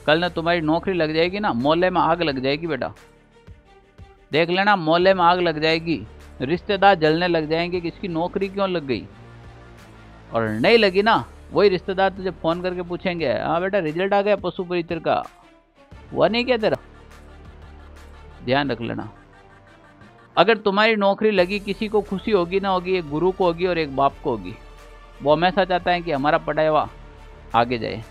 कल ना तुम्हारी नौकरी लग जाएगी ना, मोहल्ले में आग लग जाएगी बेटा, देख लेना, मोहल्ले में आग लग जाएगी, रिश्तेदार जलने लग जाएंगे कि इसकी नौकरी क्यों लग गई। और नहीं लगी ना, वही रिश्तेदार तुझे फोन करके पूछेंगे, हाँ बेटा रिजल्ट आ गया पशु परिचर का, हुआ नहीं क्या तेरा। ध्यान रख लेना, अगर तुम्हारी नौकरी लगी, किसी को खुशी होगी ना होगी, एक गुरु को होगी और एक बाप को होगी। वो हमेशा चाहता है कि हमारा पढ़ाया हुआ आगे जाए।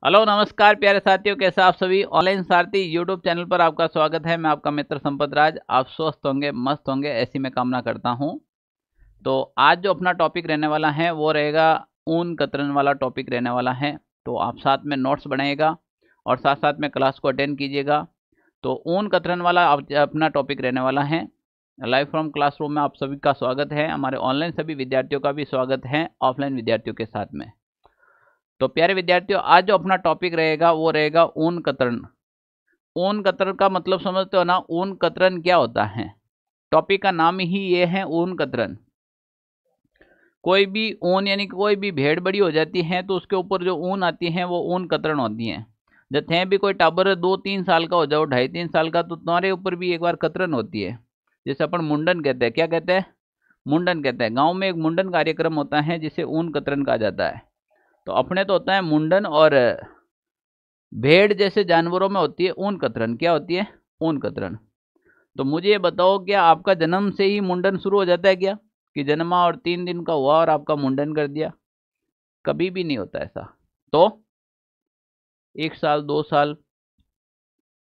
हेलो नमस्कार प्यारे साथियों, कैसे आप सभी। ऑनलाइन सारथी यूट्यूब चैनल पर आपका स्वागत है। मैं आपका मित्र संपत राज। आप स्वस्थ होंगे, मस्त होंगे, ऐसी मैं कामना करता हूं। तो आज जो अपना टॉपिक रहने वाला है वो रहेगा ऊन कतरन वाला टॉपिक रहने वाला है। तो आप साथ में नोट्स बनाइएगा और साथ साथ में क्लास को अटेंड कीजिएगा। तो ऊन कतरन वाला अपना टॉपिक रहने वाला है। लाइव फ्रॉम क्लासरूम में आप सभी का स्वागत है। हमारे ऑनलाइन सभी विद्यार्थियों का भी स्वागत है, ऑफलाइन विद्यार्थियों के साथ में। तो प्यारे विद्यार्थियों, आज जो अपना टॉपिक रहेगा वो रहेगा ऊन कतरन। ऊन कतरन का मतलब समझते हो ना, ऊन कतरन क्या होता है। टॉपिक का नाम ही ये है, ऊन कतरन। कोई भी ऊन यानी कोई भी भेड़ बड़ी हो जाती है तो उसके ऊपर जो ऊन आती है वो ऊन कतरन होती है। जब थे भी कोई टाबर 2-3 साल का हो जाओ, 2.5-3 साल का, तो तुम्हारे ऊपर भी एक बार कतरन होती है। जैसे अपन मुंडन कहते हैं, क्या कहते हैं, मुंडन कहते हैं। गाँव में एक मुंडन कार्यक्रम होता है जिसे ऊन कतरन कहा जाता है। तो अपने तो होता है मुंडन, और भेड़ जैसे जानवरों में होती है ऊन कतरन। क्या होती है, ऊन कतरन। तो मुझे ये बताओ, क्या आपका जन्म से ही मुंडन शुरू हो जाता है क्या, कि जन्मा और 3 दिन का हुआ और आपका मुंडन कर दिया? कभी भी नहीं होता ऐसा। तो 1 साल, 2 साल,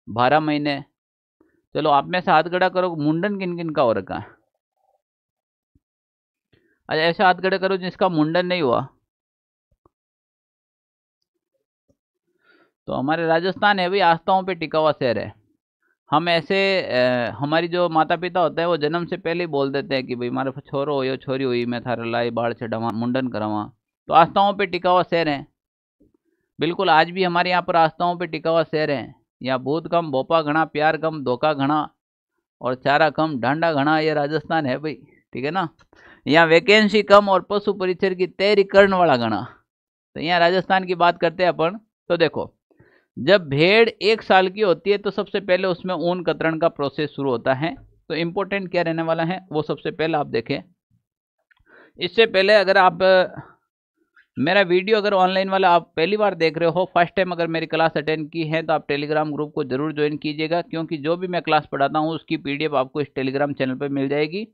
12 महीने। चलो आप में से हाथ खड़ा करो, मुंडन किन किन का हो रखा है। अच्छा, ऐसे हाथ खड़े करो जिसका मुंडन नहीं हुआ। तो हमारे राजस्थान है भाई, आस्थाओं पे टिका हुआ शहर है। हम ऐसे हमारी जो माता पिता होता है वो जन्म से पहले ही बोल देते हैं कि भाई हमारे छोरो हो या छोरी हुई, मैं थारे लाई बाढ़ चढ़ावा, मुंडन करावा। तो आस्थाओं पे टिका हुआ शहर है। बिल्कुल, आज भी हमारे यहाँ पर आस्थाओं पे टिका हुआ शहर है। यहाँ भूत कम, भोपा घना, प्यार कम, धोखा घना, और चारा कम, डांडा घना। ये राजस्थान है भाई, ठीक है ना। यहाँ वैकेंसी कम और पशु परिचर की तैयारी करने वाला घना। तो यहाँ राजस्थान की बात करते हैं अपन। तो देखो, जब भेड़ 1 साल की होती है तो सबसे पहले उसमें ऊन कतरन का प्रोसेस शुरू होता है। तो इम्पोर्टेंट क्या रहने वाला है वो सबसे पहले आप देखें। इससे पहले अगर आप मेरा वीडियो, अगर ऑनलाइन वाला आप पहली बार देख रहे हो, फर्स्ट टाइम अगर मेरी क्लास अटेंड की है, तो आप टेलीग्राम ग्रुप को जरूर ज्वाइन कीजिएगा, क्योंकि जो भी मैं क्लास पढ़ाता हूँ उसकी पीडीएफ आपको इस टेलीग्राम चैनल पर मिल जाएगी।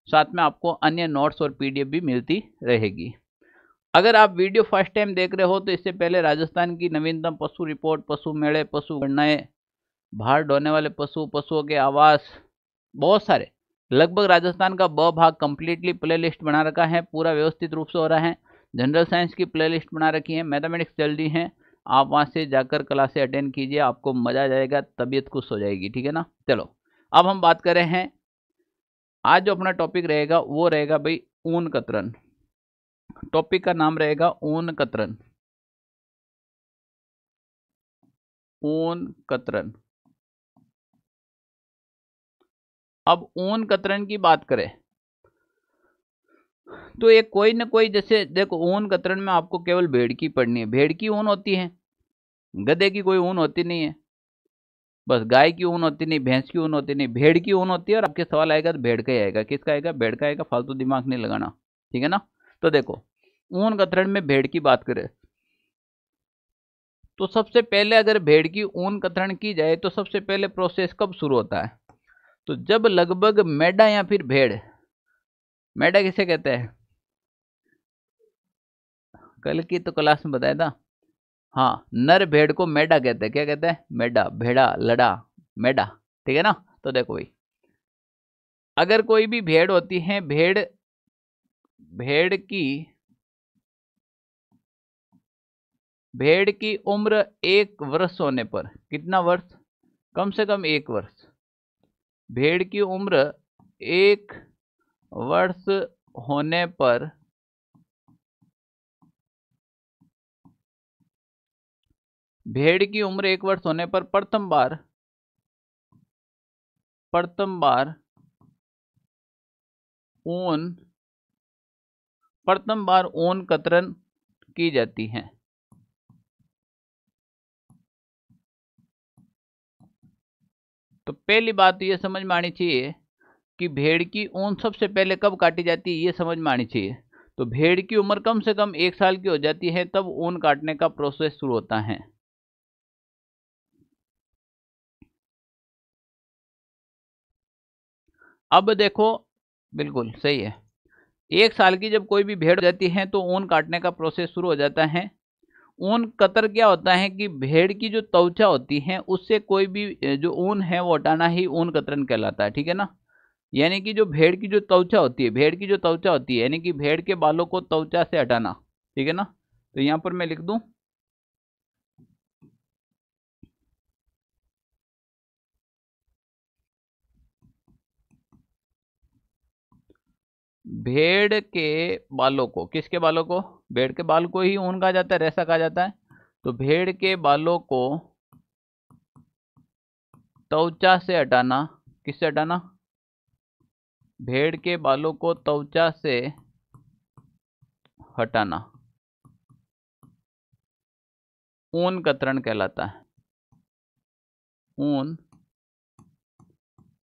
साथ में आपको अन्य नोट्स और पीडीएफ भी मिलती रहेगी। अगर आप वीडियो फर्स्ट टाइम देख रहे हो तो इससे पहले राजस्थान की नवीनतम पशु रिपोर्ट, पशु मेले, पशु गणनाएं, बाहर ढोने वाले पशु, पशुओं के आवास, बहुत सारे, लगभग राजस्थान का ब भाग कंप्लीटली प्ले लिस्ट बना रखा है, पूरा व्यवस्थित रूप से हो रहा है। जनरल साइंस की प्ले लिस्ट बना रखी है, मैथमेटिक्स चल रही है। आप वहाँ से जाकर क्लासें अटेंड कीजिए, आपको मजा आ जाएगा, तबीयत खुश हो जाएगी, ठीक है ना। चलो अब हम बात कर रहे हैं, आज जो अपना टॉपिक रहेगा वो रहेगा भाई ऊन कतरन। टॉपिक का नाम रहेगा ऊन कतरन। ऊन कतरन। अब ऊन कतरन की बात करें तो ये कोई ना कोई, जैसे देखो, ऊन कतरन में आपको केवल भेड़ की पढ़नी है। भेड़ की ऊन होती है, गधे की कोई ऊन होती नहीं है, बस गाय की ऊन होती नहीं, भैंस की ऊन होती नहीं, भेड़ की ऊन होती है। और आपके सवाल आएगा तो भेड़ का ही आएगा। किसका आएगा? भेड़ का आएगा। फालतू दिमाग नहीं लगाना, ठीक है ना। तो देखो, ऊन कतरन में भेड़ की बात करें तो सबसे पहले अगर भेड़ की ऊन कतरन की जाए तो सबसे पहले प्रोसेस कब शुरू होता है? तो जब लगभग मेढा या फिर भेड़, मेढा किसे कहते हैं, कल की तो क्लास में बताया था। हाँ, नर भेड़ को मेढा कहते हैं। क्या कहते हैं? मेढा, भेड़ा, लड़ा, मेढा, ठीक है ना। तो देखो भाई, अगर कोई भी भेड़ होती है, भेड़ भेड़ की उम्र 1 वर्ष होने पर, कितना वर्ष? कम से कम 1 वर्ष। भेड़ की उम्र एक वर्ष होने पर भेड़ की उम्र 1 वर्ष होने पर प्रथम बार ऊन कतरन की जाती है। तो पहली बात ये समझ में आनी चाहिए कि भेड़ की ऊन सबसे पहले कब काटी जाती है, ये समझ में आनी चाहिए। तो भेड़ की उम्र कम से कम 1 साल की हो जाती है, तब ऊन काटने का प्रोसेस शुरू होता है। अब देखो, बिल्कुल सही है। 1 साल की जब कोई भी भेड़ हो जाती है तो ऊन काटने का प्रोसेस शुरू हो जाता है। ऊन कतर क्या होता है कि भेड़ की जो त्वचा होती है उससे कोई भी जो ऊन है वो हटाना ही ऊन कतरन कहलाता है, ठीक है ना। यानी कि जो भेड़ की जो त्वचा होती है, यानी कि भेड़ के बालों को त्वचा से हटाना, ठीक है ना। तो यहां पर मैं लिख दूं, भेड़ के बालों को, किसके बालों को, भेड़ के बाल को ही ऊन कहा जाता है, रेशा कहा जाता है। तो भेड़ के बालों को त्वचा से हटाना, किससे हटाना, भेड़ के बालों को त्वचा से हटाना ऊन कतरन कहलाता है। ऊन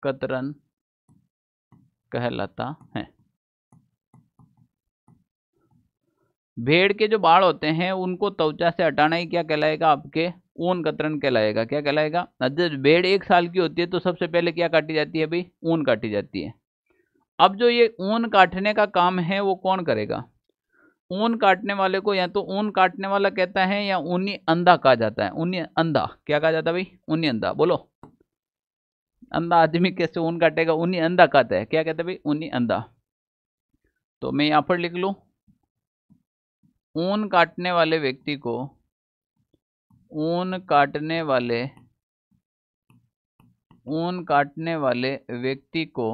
कतरन कहलाता है। भेड़ के जो बाल होते हैं उनको त्वचा से हटाना ही क्या कहलाएगा, आपके ऊन कतरन कहलाएगा। क्या कहलाएगा, जब भेड़ 1 साल की होती है तो सबसे पहले क्या काटी जाती है भाई, ऊन काटी जाती है। अब जो ये ऊन काटने का काम है वो कौन करेगा, ऊन काटने वाले को या तो ऊन काटने वाला कहता है या ऊनी अंधा कहा जाता है। ऊनी अंधा क्या कहा जाता है भाई, ऊनी अंधा। बोलो, अंधा आदमी कैसे ऊन काटेगा, ऊनी अंधा कहता है। क्या कहते हैं भाई, ऊनी अंधा। तो मैं यहां पर लिख लूं, ऊन काटने वाले व्यक्ति को, ऊन काटने वाले व्यक्ति को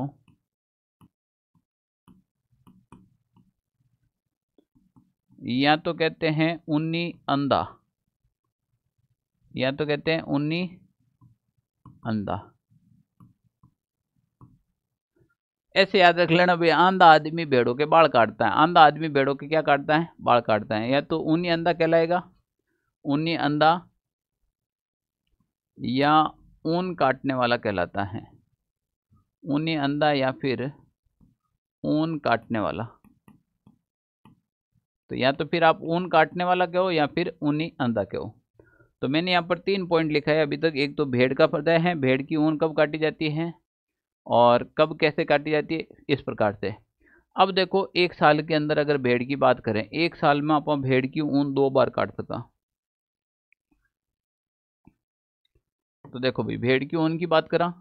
या तो कहते हैं ऊनी अंधा, या तो कहते हैं ऊनी अंधा। ऐसे याद रख लेना भाई, आंधा आदमी भेड़ों के बाल काटता है, आंधा आदमी भेड़ों के क्या काटता है, बाल काटता है। या तो ऊनी अंधा कहलाएगा, ऊनी अंधा, या ऊन काटने वाला कहलाता है, ऊनी अंधा या फिर ऊन काटने वाला। तो या तो फिर आप ऊन काटने वाला कहो या फिर ऊनी अंधा कहो। तो मैंने यहाँ पर 3 पॉइंट लिखा है अभी तक। एक तो भेड़ का पता है, भेड़ की ऊन कब काटी जाती है और कब कैसे काटी जाती है, इस प्रकार से। अब देखो, 1 साल के अंदर अगर भेड़ की बात करें, 1 साल में आप भेड़ की ऊन 2 बार काट सका। तो देखो भाई, भेड़ की ऊन की बात करा,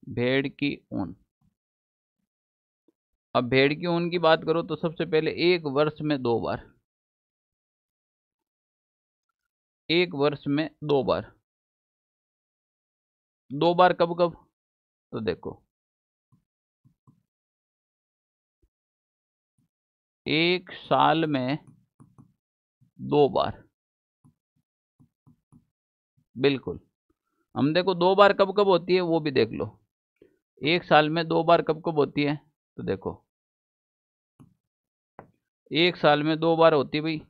भेड़ की ऊन, अब भेड़ की ऊन की बात करो तो सबसे पहले 1 वर्ष में 2 बार, 1 वर्ष में 2 बार, 2 बार कब कब, तो देखो 1 साल में 2 बार, बिल्कुल। हम देखो 2 बार कब कब होती है वो भी देख लो। 1 साल में 2 बार कब कब होती है, तो देखो 1 साल में 2 बार होती है भाई,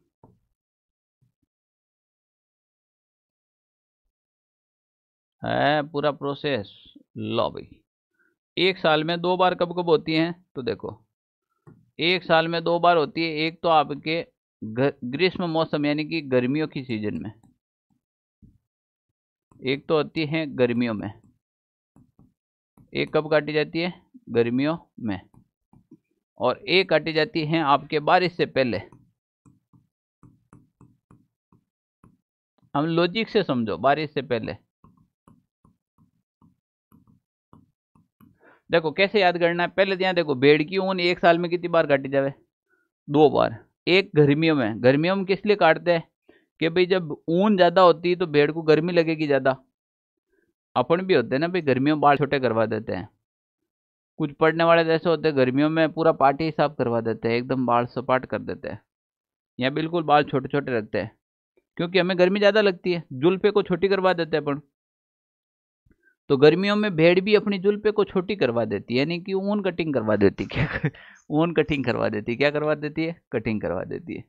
है पूरा प्रोसेस। लो भाई, 1 साल में 2 बार कब कब होती हैं, तो देखो 1 साल में 2 बार होती है। एक तो आपके ग्रीष्म मौसम यानी कि गर्मियों की सीजन में, एक तो होती है गर्मियों में, एक कब काटी जाती है, गर्मियों में, और एक काटी जाती है आपके बारिश से पहले। हम लॉजिक से समझो, बारिश से पहले। देखो कैसे याद करना है, पहले यहाँ देखो, भेड़ की ऊन 1 साल में कितनी बार काटी जावे, 2 बार। एक गर्मियों में, गर्मियों में किस लिए काटते हैं कि भाई जब ऊन ज़्यादा होती है तो भेड़ को गर्मी लगेगी ज़्यादा। अपन भी होते हैं ना भाई, गर्मियों में बाल छोटे करवा देते हैं। कुछ पढ़ने वाले जैसे होते हैं, गर्मियों में पूरा पार्टी हिसाब करवा देते हैं, एकदम बाल सपाट कर देते हैं, या बिल्कुल बाल छोटे छोटे रखते हैं, क्योंकि हमें गर्मी ज़्यादा लगती है। जुल्फे को छोटी करवा देते हैं अपन। तो गर्मियों में भेड़ भी अपनी जुल्फे को छोटी करवा देती है, यानी कि ऊन कटिंग करवा देती है। क्या ऊन कटिंग करवा देती है, क्या करवा देती है? कटिंग करवा देती है।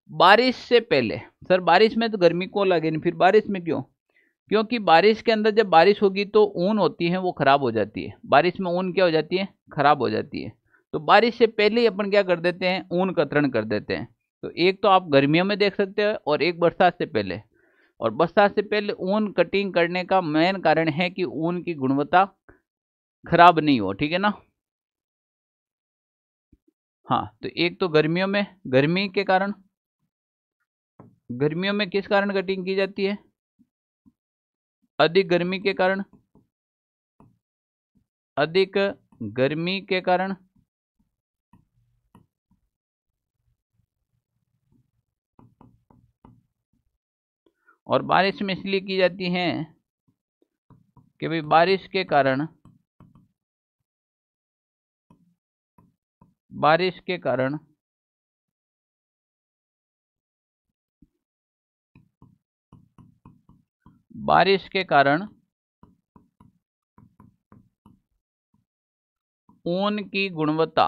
बारिश से पहले। सर बारिश में तो गर्मी को लगे नहीं, फिर बारिश में क्यों? क्योंकि बारिश के अंदर जब बारिश होगी तो ऊन होती है वो खराब हो जाती है। बारिश में ऊन क्या हो जाती है? खराब हो जाती है। तो बारिश से पहले ही अपन क्या कर देते हैं? ऊन कतरण कर देते हैं। तो एक तो आप गर्मियों में देख सकते हो, और एक बरसात से पहले। और बरसात से पहले ऊन कटिंग करने का मेन कारण है कि ऊन की गुणवत्ता खराब नहीं हो, ठीक है ना। हाँ, तो एक तो गर्मियों में, गर्मी के कारण, गर्मियों में किस कारण कटिंग की जाती है? अधिक गर्मी के कारण, अधिक गर्मी के कारण। और बारिश में इसलिए की जाती है कि भाई बारिश के कारण, बारिश के कारण बारिश के कारण ऊन की गुणवत्ता,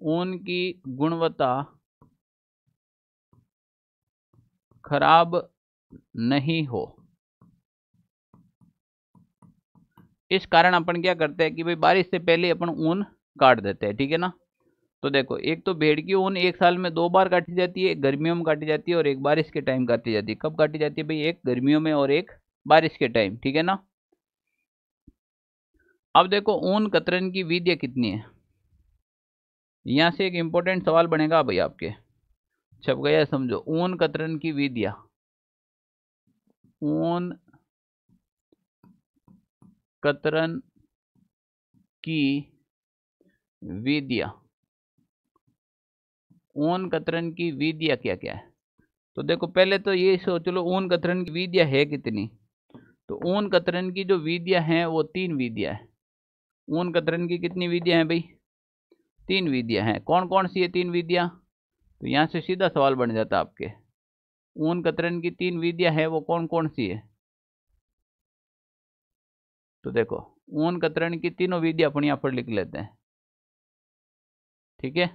ऊन की गुणवत्ता खराब नहीं हो। इस कारण अपन क्या करते हैं कि भाई बारिश से पहले अपन ऊन काट देते हैं, ठीक है ना। तो देखो, एक तो भेड़ की ऊन एक साल में 2 बार काटी जाती है, एक गर्मियों में काटी जाती है और एक बारिश के टाइम काटी जाती है। कब काटी जाती है भाई? एक गर्मियों में और एक बारिश के टाइम, ठीक है ना। अब देखो ऊन कतरन की विधियां कितनी है। यहां से एक इंपॉर्टेंट सवाल बनेगा भाई आपके, छप गया है, समझो। ऊन कतरन की विधियां, ऊन कतरन की विधियां, ऊन कतरन की विधियां क्या क्या है? तो देखो पहले तो ये सोच लो ऊन कतरन की विधियां है कितनी। तो ऊन कतरन की जो विधियां हैं वो 3 विधियां हैं। ऊन कतरन की कितनी विधियां हैं भाई? 3 विधियां हैं। कौन कौन सी है 3 विधियां? तो यहां से सीधा सवाल बन जाता आपके, ऊन कतरन की 3 विधियां हैं वो कौन कौन सी है? तो देखो, ऊन कतरन की तीनों विधियां अपनी यहाँ पर लिख लेते हैं, ठीक है।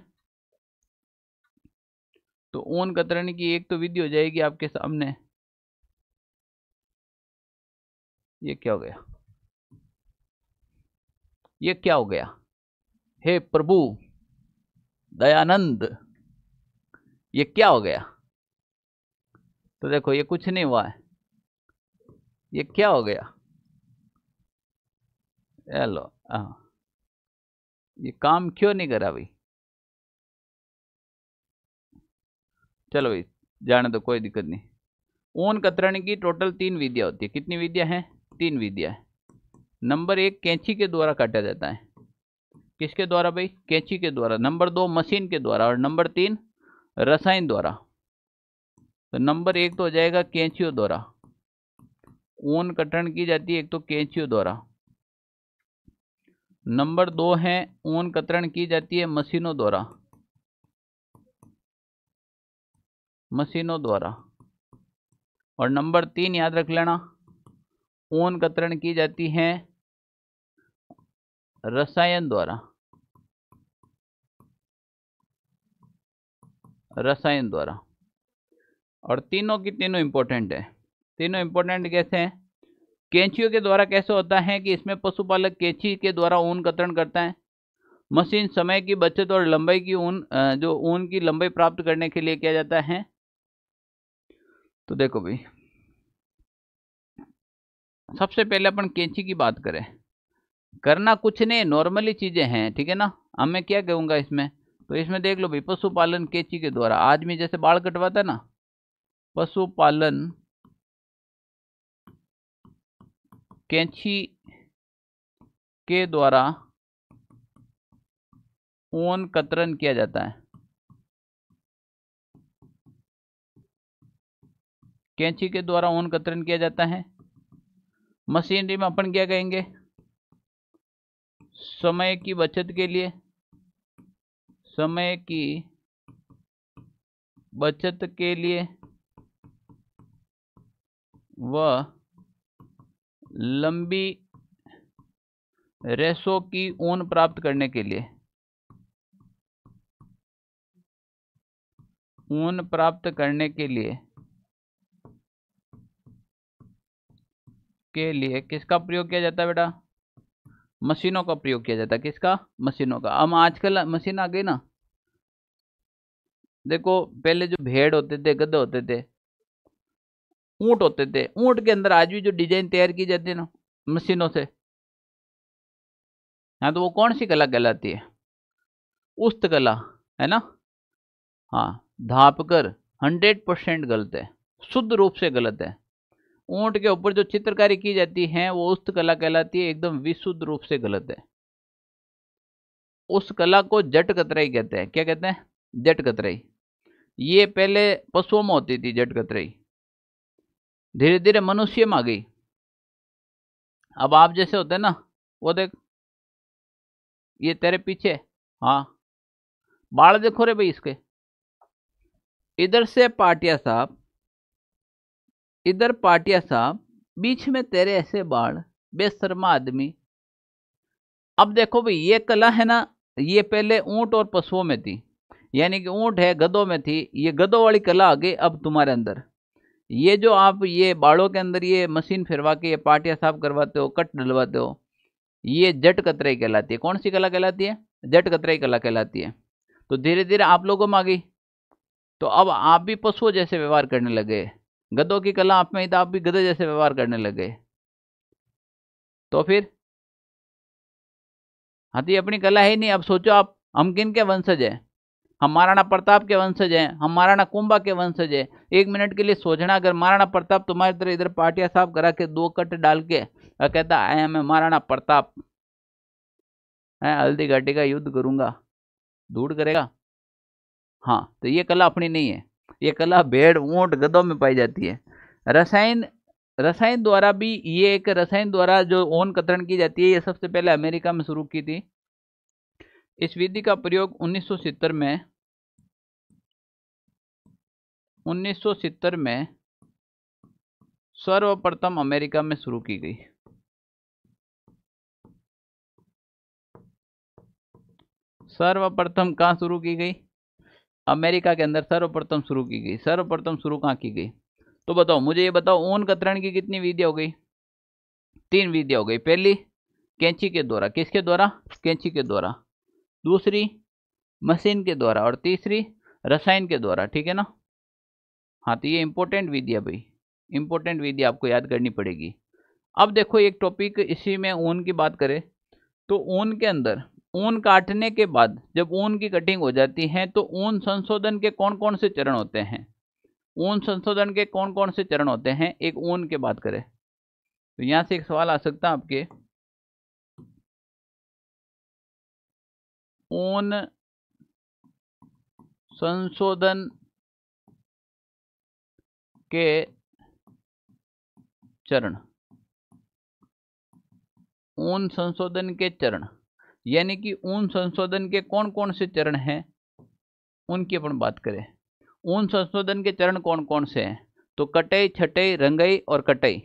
तो ऊन कतरन की एक तो विधि हो जाएगी आपके सामने, ये क्या हो गया? ये क्या हो गया? हे प्रभु दयानंद, ये क्या हो गया? तो देखो ये कुछ नहीं हुआ है, ये क्या हो गया? हेलो, हाँ, ये काम क्यों नहीं करा भाई? चलो भाई, जाने दो, कोई दिक्कत नहीं। ऊन कतरन की टोटल 3 विधियां होती है। कितनी विधियां हैं? 3 विधियां हैं। नंबर 1, कैंची के द्वारा काटा जाता है। किसके द्वारा भाई? कैंची के द्वारा। नंबर 2, मशीन के द्वारा। और नंबर 3, रसायन द्वारा। तो नंबर 1 तो हो जाएगा कैंचियों द्वारा। ऊन कतरन की जाती है एक तो कैंचियों द्वारा। नंबर 2 है ऊन कतरन की जाती है मशीनों द्वारा, मशीनों द्वारा। और नंबर 3 याद रख लेना, ऊन कतरन की जाती है रसायन द्वारा, रसायन द्वारा। और तीनों की तीनों इंपॉर्टेंट है। तीनों इंपॉर्टेंट कैसे हैं? कैंचियों के द्वारा कैसे होता है कि इसमें पशुपालक कैंची के द्वारा ऊन कतरन करता है। मशीन समय की बचत और लंबाई की जो ऊन की लंबाई प्राप्त करने के लिए किया जाता है। तो देखो भाई, सबसे पहले अपन कैंची की बात करें। करना कुछ नहीं, नॉर्मली चीजें हैं, ठीक है ना। अब मैं क्या कहूंगा इसमें, तो इसमें देख लो भाई, पशुपालन कैंची के द्वारा। आदमी जैसे बाल कटवाता है ना, पशुपालन कैंची के द्वारा ऊन कतरन किया जाता है। कैंची के द्वारा ऊन कतरन किया जाता है। मशीनरी में अपन क्या कहेंगे, समय की बचत के लिए, समय की बचत के लिए व लंबी रेशों की ऊन प्राप्त करने के लिए, ऊन प्राप्त करने के लिए किसका प्रयोग किया जाता है बेटा, मशीनों का प्रयोग किया जाता है। किसका, मशीनों का। अब आजकल मशीन आ गई ना, देखो पहले जो भेड़ होते थे, गधे होते थे, ऊंट होते थे, ऊंट के अंदर आज भी जो डिजाइन तैयार की जाती है ना मशीनों से, हाँ तो वो कौन सी कला कहलाती है, उस्त कला, है ना। हाँ, धापकर 100% गलत है, शुद्ध रूप से गलत है। ऊंट के ऊपर जो चित्रकारी की जाती है वो उस्त कला कहलाती है, एकदम विशुद्ध रूप से गलत है। उस कला को जट कतराई कहते हैं। क्या कहते हैं, जट कतराई। ये पहले पशुओं में होती थी जट कतराई, धीरे धीरे मनुष्य में आ गई। अब आप जैसे होते हैं ना, वो देख ये तेरे पीछे, हाँ बाल देखो रे भाई इसके, इधर से पाटिया साहब, इधर पाटिया साहब, बीच में तेरे ऐसे बाल, बेशर्मा आदमी। अब देखो भाई ये कला है ना, ये पहले ऊंट और पशुओं में थी, यानी कि ऊंट है गधों में थी, ये गधों वाली कला आ गई अब तुम्हारे अंदर। ये जो आप ये बालों के अंदर ये मशीन फिरवा के ये पाटिया साफ करवाते हो, कट डलवाते हो, ये जट कतराई कहलाती है। कौन सी कला कहलाती है, जट कतराई कला कहलाती है। तो धीरे धीरे आप लोगों में आ गई, तो अब आप भी पशुओं जैसे व्यवहार करने लगे। गधों की कला आप में ही, तो आप भी गधे जैसे व्यवहार करने लगे। तो फिर हाँ तो ये अपनी कला है ही नहीं। अब सोचो आप, हम किन के वंशज हैं, हम महाराणा प्रताप के वंशज हैं, हम महाराणा कुंभा के वंशज हैं। एक मिनट के लिए सोचना, अगर महाराणा प्रताप तुम्हारी तरह इधर पाटिया साफ करा के 2 कट डाल के और कहता आया मैं महाराणा प्रताप, है हल्दी घाटी का युद्ध करूंगा, धूड़ करेगा। हाँ तो ये कला अपनी नहीं है, ये कला भेड़ ऊंट गधों में पाई जाती है। रसायन, रसायन द्वारा भी, ये एक रसायन द्वारा जो ऊन कतरन की जाती है, ये सबसे पहले अमेरिका में शुरू की थी। इस विधि का प्रयोग 1970 में सर्वप्रथम अमेरिका में शुरू की गई। सर्वप्रथम कहाँ शुरू की गई, अमेरिका के अंदर सर्वप्रथम शुरू की गई। सर्वप्रथम शुरू कहाँ की गई, तो बताओ मुझे, ये बताओ ऊन कतरन की कितनी विधियां हो गई, 3 विधियां हो गई। पहली कैंची के द्वारा, किसके द्वारा, कैंची के द्वारा। दूसरी मशीन के द्वारा, और तीसरी रसायन के द्वारा, ठीक है ना। हाँ तो ये इंपॉर्टेंट विधि है भाई, इंपॉर्टेंट विधि आपको याद करनी पड़ेगी। अब देखो एक टॉपिक इसी में ऊन की बात करें, तो ऊन के अंदर ऊन काटने के बाद जब ऊन की कटिंग हो जाती है तो ऊन संशोधन के कौन कौन से चरण होते हैं, ऊन संशोधन के कौन कौन से चरण होते हैं, एक ऊन की बात करें तो यहां से एक सवाल आ सकता है आपके, ऊन संशोधन के चरण, ऊन संशोधन के चरण, यानी कि ऊन संशोधन के कौन कौन से चरण हैं उनकी अपन बात करें। ऊन संशोधन के चरण कौन कौन से हैं, तो कटाई, छटाई, रंगाई और कटाई।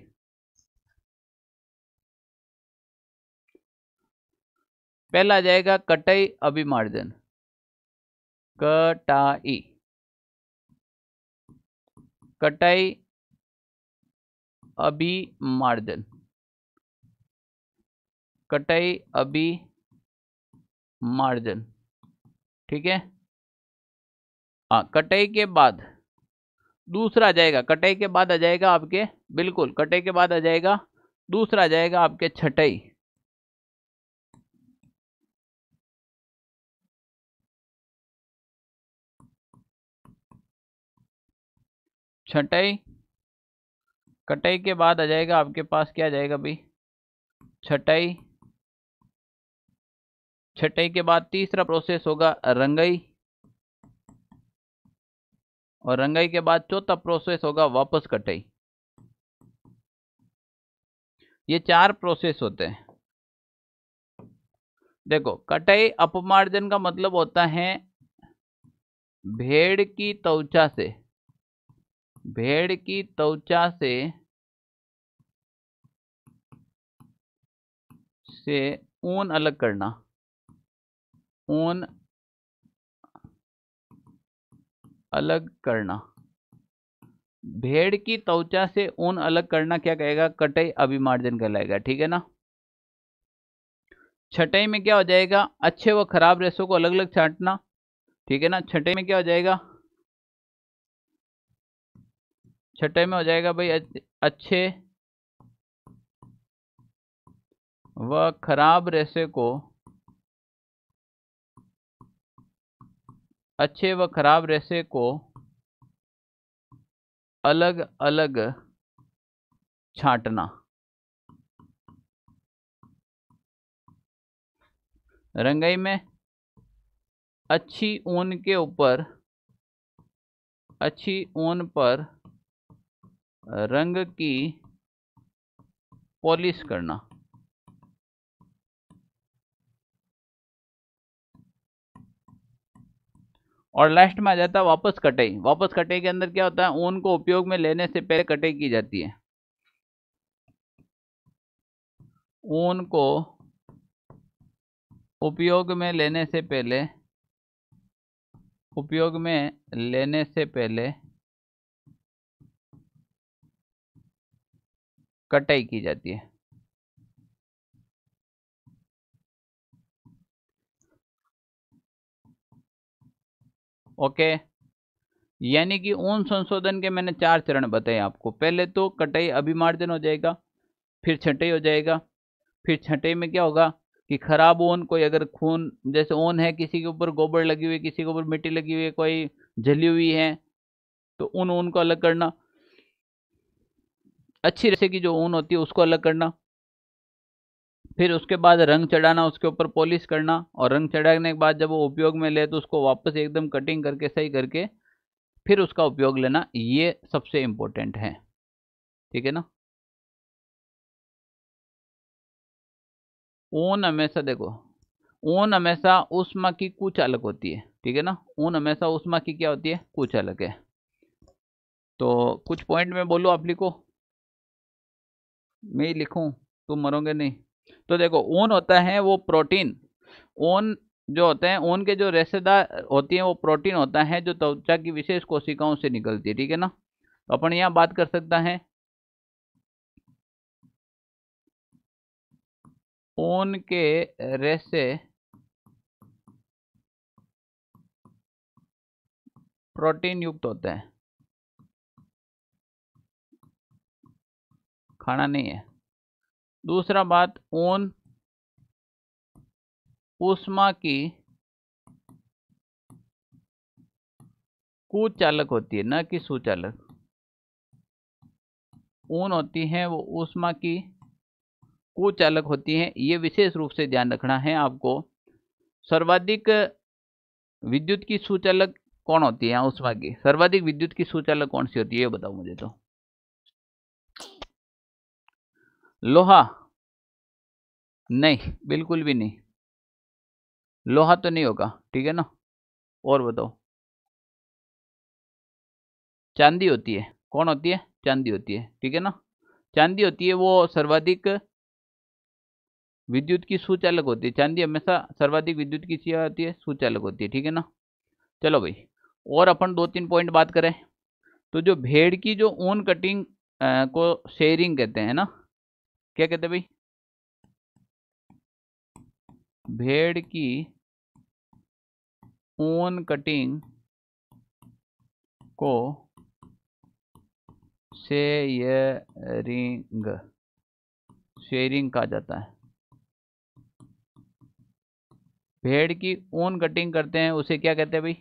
पहला जाएगा कटाई अभिमार्जन, कटाई, कटाई अभिमार्जन, कटाई अभिमार्जन, ठीक है। हाँ कटाई के बाद दूसरा आ जाएगा, कटाई के बाद आ जाएगा आपके, बिल्कुल कटाई के बाद आ जाएगा दूसरा आ जाएगा आपके छटाई। छटाई, कटाई के बाद आ जाएगा आपके पास क्या आ जाएगा भाई, छटाई। छटाई के बाद तीसरा प्रोसेस होगा रंगाई, और रंगाई के बाद चौथा प्रोसेस होगा वापस कटाई। ये 4 प्रोसेस होते हैं। देखो, कटाई अपमार्जन का मतलब होता है भेड़ की त्वचा से, भेड़ की त्वचा से ऊन अलग करना, ऊन अलग करना। भेड़ की त्वचा से ऊन अलग करना क्या कहेगा? कटाई अभिमार्जन कहलाएगा, ठीक है ना। छटाई में क्या हो जाएगा? अच्छे व खराब रेशों को अलग अलग छांटना, ठीक है ना। छटाई में क्या हो जाएगा? छटाई में हो जाएगा भाई अच्छे व खराब रेशे को, अच्छे व खराब रेशे को अलग अलग छांटना। रंगाई में अच्छी ऊन के ऊपर, अच्छी ऊन पर रंग की पॉलिश करना। और लास्ट में आ जाता है वापस कटाई। वापस कटाई के अंदर क्या होता है? ऊन को उपयोग में लेने से पहले कटाई की जाती है। ऊन को उपयोग में लेने से पहले, उपयोग में लेने से पहले कटाई की जाती है। ओके, यानी कि ऊन संशोधन के मैंने 4 चरण बताए आपको। पहले तो कटाई अभिमार्जन हो जाएगा, फिर छटाई हो जाएगा, फिर छटाई में क्या होगा कि खराब ऊन, कोई अगर खून जैसे ऊन है, किसी के ऊपर गोबर लगी हुई है, किसी के ऊपर मिट्टी लगी हुई है, कोई जली हुई है, तो उन ऊन को अलग करना। अच्छी रेशे की जो ऊन होती है उसको अलग करना। फिर उसके बाद रंग चढ़ाना, उसके ऊपर पॉलिश करना, और रंग चढ़ाने के बाद जब वो उपयोग में ले तो उसको वापस एकदम कटिंग करके सही करके फिर उसका उपयोग लेना। ये सबसे इम्पोर्टेंट है, ठीक है ना। ऊन हमेशा देखो, ऊन हमेशा ऊष्मा की कुचालक होती है, ठीक है ना। ऊन हमेशा ऊष्मा की क्या होती है? कुचालक है। तो कुछ पॉइंट में बोलो, आप लिखो, मैं ही लिखूं, तुम मरोगे नहीं। तो देखो, ऊन होता है वो प्रोटीन, ऊन जो होते हैं, ऊन के जो रेशेदार होती हैं वो प्रोटीन होता है जो त्वचा की विशेष कोशिकाओं से निकलती है, ठीक है ना। तो अपन यहाँ बात कर सकता है ऊन के रेशे प्रोटीन युक्त होते हैं, खाना नहीं है। दूसरा बात, ऊन ऊष्मा की कुचालक होती है, न कि सुचालक। ऊन होती है वो ऊष्मा की कुचालक होती है, ये विशेष रूप से ध्यान रखना है आपको। सर्वाधिक विद्युत की सुचालक कौन होती है? ऊष्मा की सर्वाधिक विद्युत की सुचालक कौन सी होती है, ये बताओ मुझे। तो लोहा? नहीं, बिल्कुल भी नहीं, लोहा तो नहीं होगा, ठीक है ना। और बताओ। चांदी होती है। कौन होती है? चांदी होती है, ठीक है ना। चांदी होती है वो सर्वाधिक विद्युत की सुचालक होती है। चांदी हमेशा सर्वाधिक विद्युत की क्या होती है? सुचालक होती है, ठीक है ना। चलो भाई, और अपन 2-3 पॉइंट बात करें। तो जो भेड़ की जो ऊन कटिंग को शेयरिंग कहते हैं ना, क्या कहते हैं भाई? भेड़ की ऊन कटिंग को शेयरिंग, शेयरिंग कहा जाता है। भेड़ की ऊन कटिंग करते हैं उसे क्या कहते हैं भाई?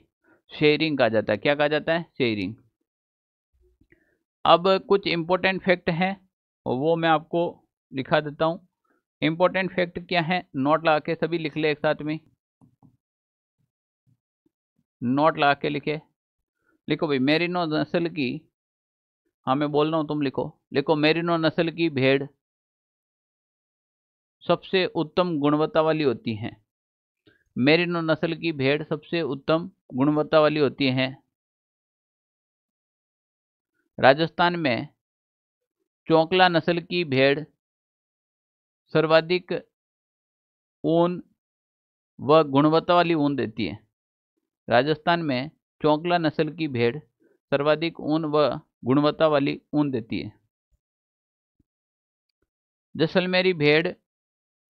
शेयरिंग कहा जाता है। क्या कहा जाता है? शेयरिंग। अब कुछ इंपॉर्टेंट फैक्ट हैं और वो मैं आपको लिखा देता हूँ। इंपॉर्टेंट फैक्ट क्या है? नोट लगा के सभी लिख ले एक साथ में, नोट लगा के लिखे। लिखो भाई, मेरिनो नस्ल की, हाँ मैं बोल रहा हूँ तुम लिखो, लिखो मेरिनो नस्ल की भेड़ सबसे उत्तम गुणवत्ता वाली होती हैं। मेरिनो नस्ल की भेड़ सबसे उत्तम गुणवत्ता वाली होती हैं। राजस्थान में चौकला नस्ल की भेड़ सर्वाधिक ऊन व गुणवत्ता वाली ऊन देती है। राजस्थान में चौकला नस्ल की भेड़ सर्वाधिक ऊन व गुणवत्ता वाली ऊन देती है। जैसलमेरी भेड़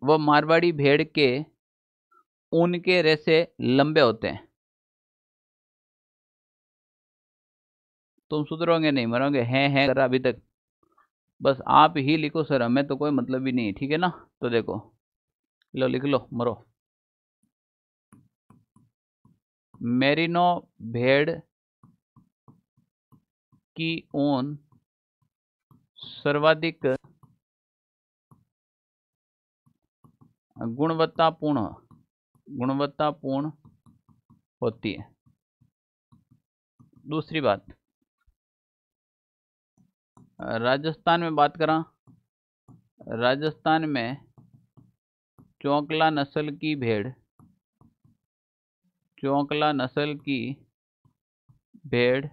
व मारवाड़ी भेड़ के ऊन के रेशे लंबे होते हैं। तुम सुधरोगे नहीं, मरोगे हैं कर अभी तक। बस आप ही लिखो सर, हमें तो कोई मतलब ही नहीं, ठीक है ना। तो देखो, लो लिख लो, मरो। मेरिनो भेड़ की ऊन सर्वाधिक गुणवत्तापूर्ण होती है। दूसरी बात, राजस्थान में बात करा, राजस्थान में चौकला नस्ल की भेड़, चौकला नस्ल की भेड़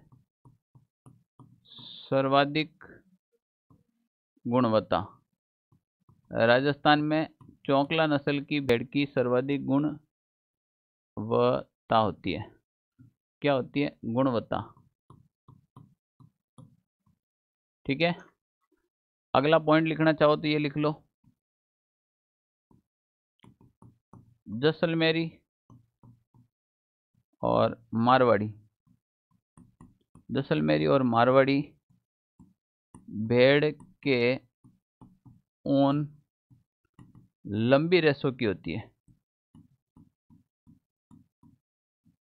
सर्वाधिक गुणवत्ता, राजस्थान में चौकला नस्ल की भेड़ की सर्वाधिक गुणवत्ता होती है। क्या होती है? गुणवत्ता। ठीक है, अगला पॉइंट लिखना चाहो तो ये लिख लो, जैसलमेरी और मारवाड़ी, जैसलमेरी और मारवाड़ी भेड़ के ऊन लंबी रेशों की होती है,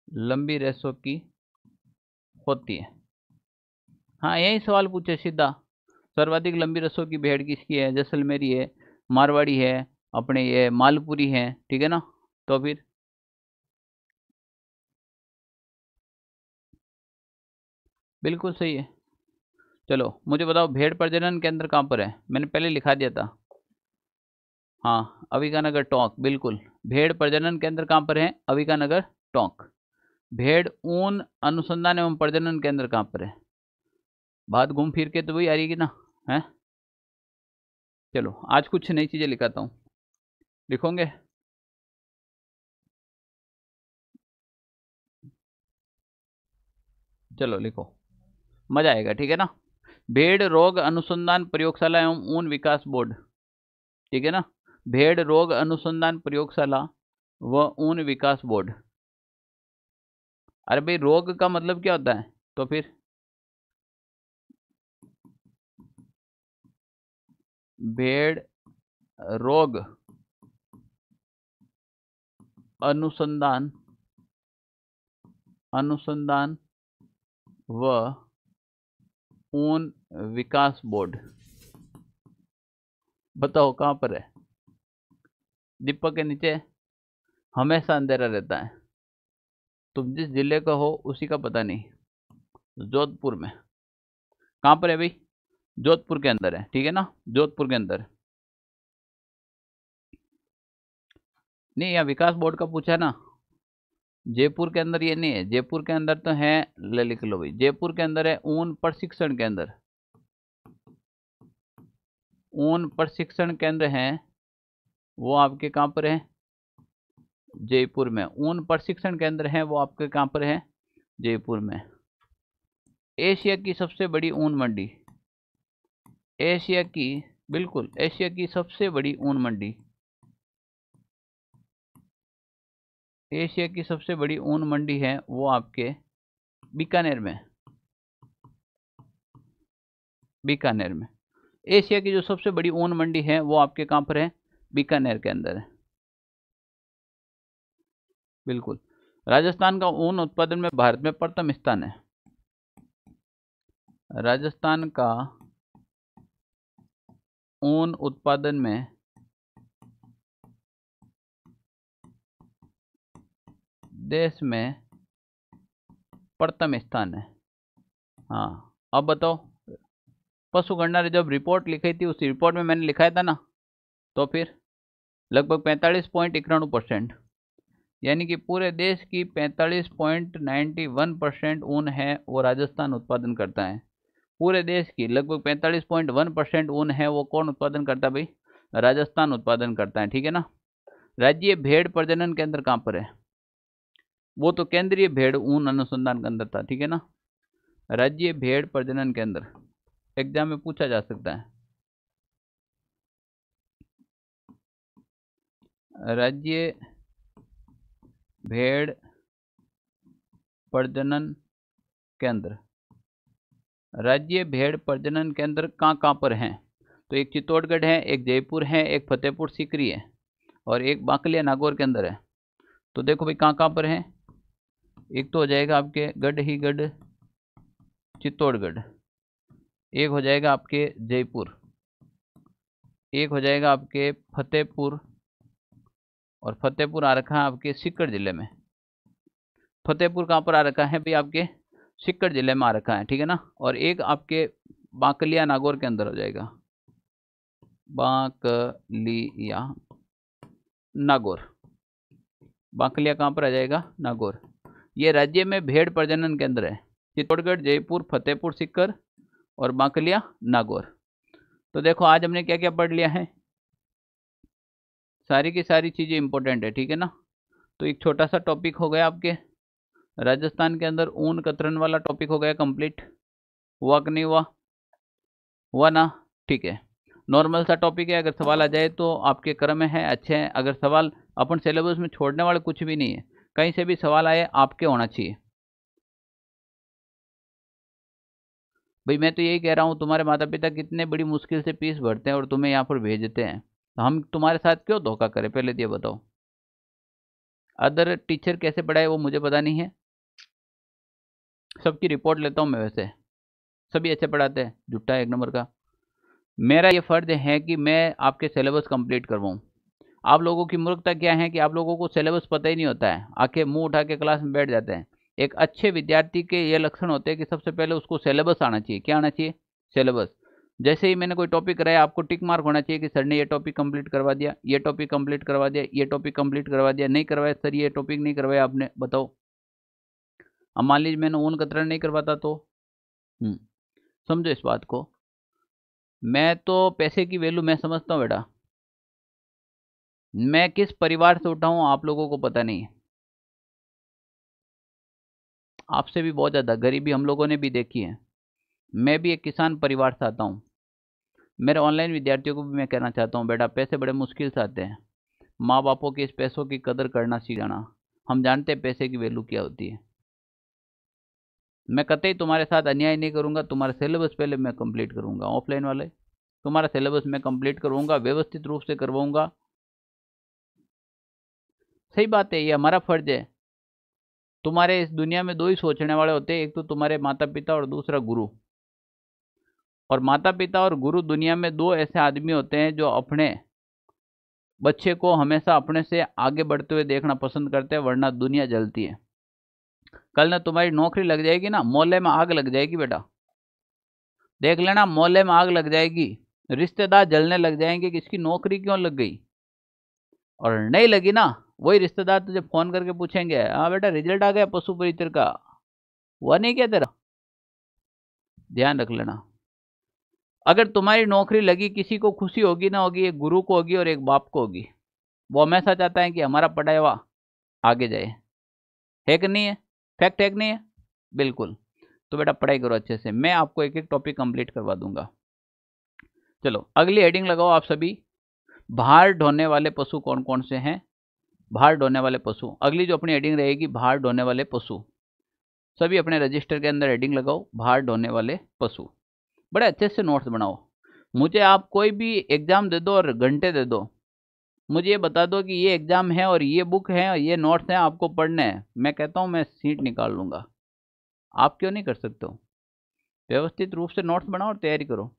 लंबी रेशों की होती है। हाँ, यही सवाल पूछे सीधा, सर्वाधिक लंबी रेशों की भेड़ किसकी है? जैसलमेरी है, मारवाड़ी है, अपने ये मालपुरी है, ठीक है ना। तो फिर बिल्कुल सही है। चलो मुझे बताओ, भेड़ प्रजनन केंद्र कहाँ पर है? मैंने पहले लिखा दिया था। हाँ, अविकानगर टोंक, बिल्कुल। भेड़ प्रजनन केंद्र कहाँ पर है? अविकानगर टोंक। भेड़ ऊन अनुसंधान एवं प्रजनन केंद्र कहाँ पर है? बात घूम फिर के तो वही आ रही ना, है। चलो आज कुछ नई चीजें लिखाता हूँ, लिखोगे? चलो लिखो, मजा आएगा, ठीक है ना। भेड़ रोग अनुसंधान प्रयोगशाला एवं ऊन विकास बोर्ड, ठीक है ना। भेड़ रोग अनुसंधान प्रयोगशाला व ऊन विकास बोर्ड। अरे भाई, रोग का मतलब क्या होता है? तो फिर भेड़ रोग अनुसंधान अनुसंधान व ऊन विकास बोर्ड। बताओ कहाँ पर है? दीपक के नीचे हमेशा अंधेरा रहता है। तुम जिस जिले का हो उसी का पता नहीं। जोधपुर में। कहाँ पर है भाई? जोधपुर के अंदर है, ठीक है ना, जोधपुर के अंदर। नहीं, यहाँ विकास बोर्ड का पूछा ना, जयपुर के अंदर ये नहीं है। जयपुर के अंदर तो है, ले लिख लो भाई, जयपुर के अंदर है ऊन प्रशिक्षण केंद्र। ऊन प्रशिक्षण केंद्र है वो आपके कहाँ पर है? जयपुर में। ऊन प्रशिक्षण केंद्र है वो आपके कहाँ पर है? जयपुर में। एशिया की सबसे बड़ी ऊन मंडी, एशिया की, बिल्कुल एशिया की सबसे बड़ी ऊन मंडी, एशिया की सबसे बड़ी ऊन मंडी है वो आपके बीकानेर में, बीकानेर में। एशिया की जो सबसे बड़ी ऊन मंडी है वो आपके कहाँ पर है? बीकानेर के अंदर है, बिल्कुल। राजस्थान का ऊन उत्पादन में भारत में प्रथम स्थान है। राजस्थान का ऊन उत्पादन में देश में प्रथम स्थान है। हाँ, अब बताओ, पशु गणना ने जब रिपोर्ट लिखी थी, उस रिपोर्ट में मैंने लिखाया था ना, तो फिर लगभग 45.91%, यानी कि पूरे देश की 45.91% ऊन है वो राजस्थान उत्पादन करता है। पूरे देश की लगभग 45.1% ऊन है वो कौन उत्पादन करता है भाई? राजस्थान उत्पादन करता है, ठीक है ना। राज्य भेड़ प्रजनन केंद्र कहाँ पर है? वो तो केंद्रीय भेड़ ऊन अनुसंधान केंद्र था, ठीक है ना। राज्य भेड़ प्रजनन केंद्र एग्जाम में पूछा जा सकता है। राज्य भेड़ प्रजनन केंद्र, राज्य भेड़ प्रजनन केंद्र कहाँ कहाँ पर हैं? तो एक चित्तौड़गढ़ है, एक जयपुर है, एक फतेहपुर सीकरी है और एक बांकलिया नागौर के अंदर है। तो देखो भाई कहाँ कहाँ पर है। एक तो हो जाएगा आपके गढ़ ही गढ़ चित्तौड़गढ़, एक हो जाएगा आपके जयपुर, एक हो जाएगा आपके फतेहपुर, और फतेहपुर आ रखा है आपके सीकर जिले में। फतेहपुर कहाँ पर आ रखा है भाई? आपके सीकर जिले में आ रखा है, ठीक है ना। और एक आपके बांकलिया नागौर के अंदर हो जाएगा, बांकलिया नागौर। बांकलिया कहाँ पर आ जाएगा? नागौर। ये राज्य में भेड़ प्रजनन केंद्र है, चित्तौड़गढ़, जयपुर, फतेहपुर सीकर और बांकलिया नागौर। तो देखो आज हमने क्या क्या पढ़ लिया है, सारी की सारी चीज़ें इंपॉर्टेंट है, ठीक है ना। तो एक छोटा सा टॉपिक हो गया आपके राजस्थान के अंदर ऊन कतरन वाला टॉपिक हो गया कंप्लीट। हुआ कि नहीं हुआ? हुआ ना, ठीक है। नॉर्मल सा टॉपिक है, अगर सवाल आ जाए तो आपके क्रम में है, अच्छे हैं। अगर सवाल अपन सिलेबस में छोड़ने वाले कुछ भी नहीं है, कहीं से भी सवाल आए आपके होना चाहिए। भाई मैं तो यही कह रहा हूँ, तुम्हारे माता पिता कितने बड़ी मुश्किल से फीस भरते हैं और तुम्हें यहाँ पर भेजते हैं, तो हम तुम्हारे साथ क्यों धोखा करें? पहले ये बताओ। अदर टीचर कैसे पढ़ाए वो मुझे पता नहीं है, सबकी रिपोर्ट लेता हूँ मैं, वैसे सभी अच्छे पढ़ाते हैं, झूठा एक नंबर का। मेरा ये फ़र्ज है कि मैं आपके सिलेबस कंप्लीट करवाऊँ। आप लोगों की मूर्खता क्या है कि आप लोगों को सिलेबस पता ही नहीं होता है, आके मुंह उठा के क्लास में बैठ जाते हैं। एक अच्छे विद्यार्थी के ये लक्षण होते हैं कि सबसे पहले उसको सिलेबस आना चाहिए। क्या आना चाहिए? सिलेबस। जैसे ही मैंने कोई टॉपिक कराया, आपको टिक मार्क होना चाहिए कि सर ने ये टॉपिक कंप्लीट करवा दिया, ये टॉपिक कंप्लीट करवा दिया, ये टॉपिक कंप्लीट करवा दिया। नहीं करवाया सर, ये टॉपिक नहीं करवाया आपने, बताओ। अब मान लीजिए मैंने ऊन कतरन नहीं करवाता तो समझो इस बात को। मैं तो पैसे की वैल्यू मैं समझता हूँ बेटा। मैं किस परिवार से उठा हूँ आप लोगों को पता नहीं है, आपसे भी बहुत ज़्यादा गरीबी हम लोगों ने भी देखी है। मैं भी एक किसान परिवार से आता हूँ। मेरे ऑनलाइन विद्यार्थियों को भी मैं कहना चाहता हूँ, बेटा पैसे बड़े मुश्किल से आते हैं। माँ बापों के इस पैसों की कदर करना सीख जाना। हम जानते हैं पैसे की वैल्यू क्या होती है। मैं कतई तुम्हारे साथ अन्याय नहीं करूँगा। तुम्हारा सिलेबस पहले मैं कंप्लीट करूँगा, ऑफलाइन वाले तुम्हारा सिलेबस मैं कंप्लीट करूँगा, व्यवस्थित रूप से करवाऊँगा। सही बात है, ये हमारा फर्ज है। तुम्हारे इस दुनिया में दो ही सोचने वाले होते हैं, एक तो तुम्हारे माता पिता और दूसरा गुरु। और माता पिता और गुरु दुनिया में दो ऐसे आदमी होते हैं जो अपने बच्चे को हमेशा अपने से आगे बढ़ते हुए देखना पसंद करते हैं, वरना दुनिया जलती है। कल ना तुम्हारी नौकरी लग जाएगी ना, मोहल्ले में आग लग जाएगी बेटा, देख लेना, मोहल्ले में आग लग जाएगी, रिश्तेदार जलने लग जाएंगे कि इसकी नौकरी क्यों लग गई। और नहीं लगी ना, वही रिश्तेदार तुझे फोन करके पूछेंगे, हाँ बेटा रिजल्ट आ गया पशु परिचर का, हुआ नहीं क्या तेरा? ध्यान रख लेना। अगर तुम्हारी नौकरी लगी, किसी को खुशी होगी ना होगी, एक गुरु को होगी और एक बाप को होगी। वो हमेशा चाहता है कि हमारा पढ़ाया हुआ आगे जाए, है कि नहीं है? फैक्ट है कि नहीं है? बिल्कुल। तो बेटा पढ़ाई करो अच्छे से, मैं आपको एक एक टॉपिक कंप्लीट करवा दूंगा। चलो अगली हेडिंग लगाओ आप सभी। भार ढोने वाले पशु कौन कौन से हैं? भार ढोने वाले पशु, अगली जो अपनी हेडिंग रहेगी भार ढोने वाले पशु। सभी अपने रजिस्टर के अंदर हेडिंग लगाओ, भार ढोने वाले पशु। बड़े अच्छे से नोट्स बनाओ। मुझे आप कोई भी एग्जाम दे दो और घंटे दे दो, मुझे ये बता दो कि ये एग्जाम है और ये बुक है और ये नोट्स हैं, आपको पढ़ने हैं, मैं कहता हूँ मैं सीट निकाल लूँगा। आप क्यों नहीं कर सकते हो? व्यवस्थित रूप से नोट्स बनाओ और तैयारी करो।